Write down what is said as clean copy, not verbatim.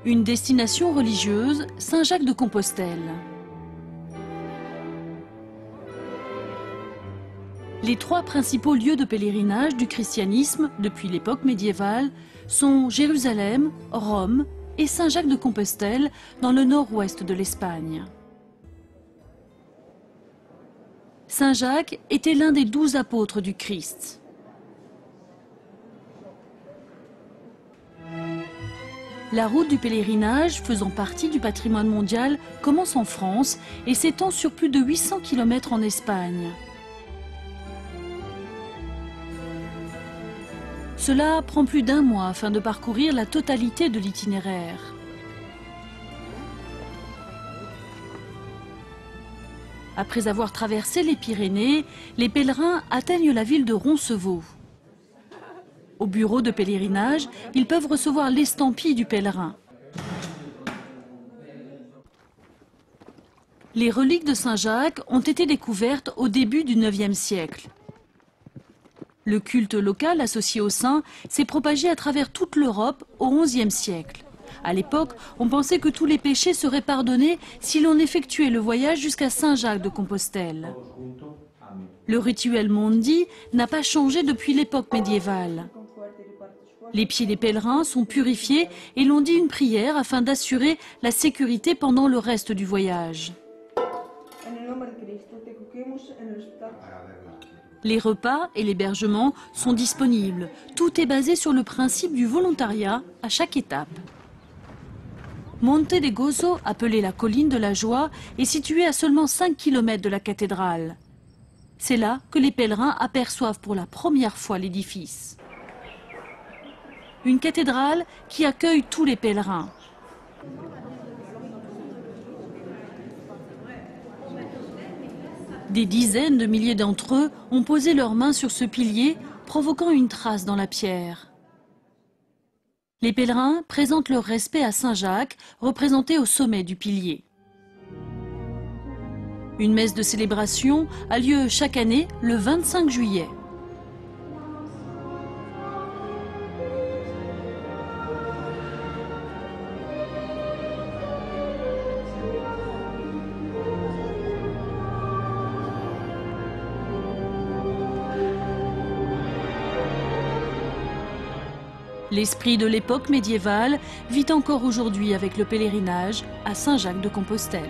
Une destination religieuse, Saint-Jacques-de-Compostelle. Les trois principaux lieux de pèlerinage du christianisme depuis l'époque médiévale sont Jérusalem, Rome et Saint-Jacques-de-Compostelle dans le nord-ouest de l'Espagne. Saint Jacques était l'un des 12 apôtres du Christ. La route du pèlerinage, faisant partie du patrimoine mondial, commence en France et s'étend sur plus de 800 km en Espagne. Cela prend plus d'1 mois afin de parcourir la totalité de l'itinéraire. Après avoir traversé les Pyrénées, les pèlerins atteignent la ville de Roncevaux. Au bureau de pèlerinage, ils peuvent recevoir l'estampille du pèlerin. Les reliques de Saint-Jacques ont été découvertes au début du IXe siècle. Le culte local associé au saint s'est propagé à travers toute l'Europe au XIe siècle. À l'époque, on pensait que tous les péchés seraient pardonnés si l'on effectuait le voyage jusqu'à Saint-Jacques-de-Compostelle. Le rituel mondi n'a pas changé depuis l'époque médiévale. Les pieds des pèlerins sont purifiés et l'on dit une prière afin d'assurer la sécurité pendant le reste du voyage. Les repas et l'hébergement sont disponibles. Tout est basé sur le principe du volontariat à chaque étape. Monte de Gozo, appelée la colline de la joie, est située à seulement 5 km de la cathédrale. C'est là que les pèlerins aperçoivent pour la première fois l'édifice. Une cathédrale qui accueille tous les pèlerins. Des dizaines de milliers d'entre eux ont posé leurs mains sur ce pilier, provoquant une trace dans la pierre. Les pèlerins présentent leur respect à Saint-Jacques, représenté au sommet du pilier. Une messe de célébration a lieu chaque année le 25 juillet. L'esprit de l'époque médiévale vit encore aujourd'hui avec le pèlerinage à Saint-Jacques-de-Compostelle.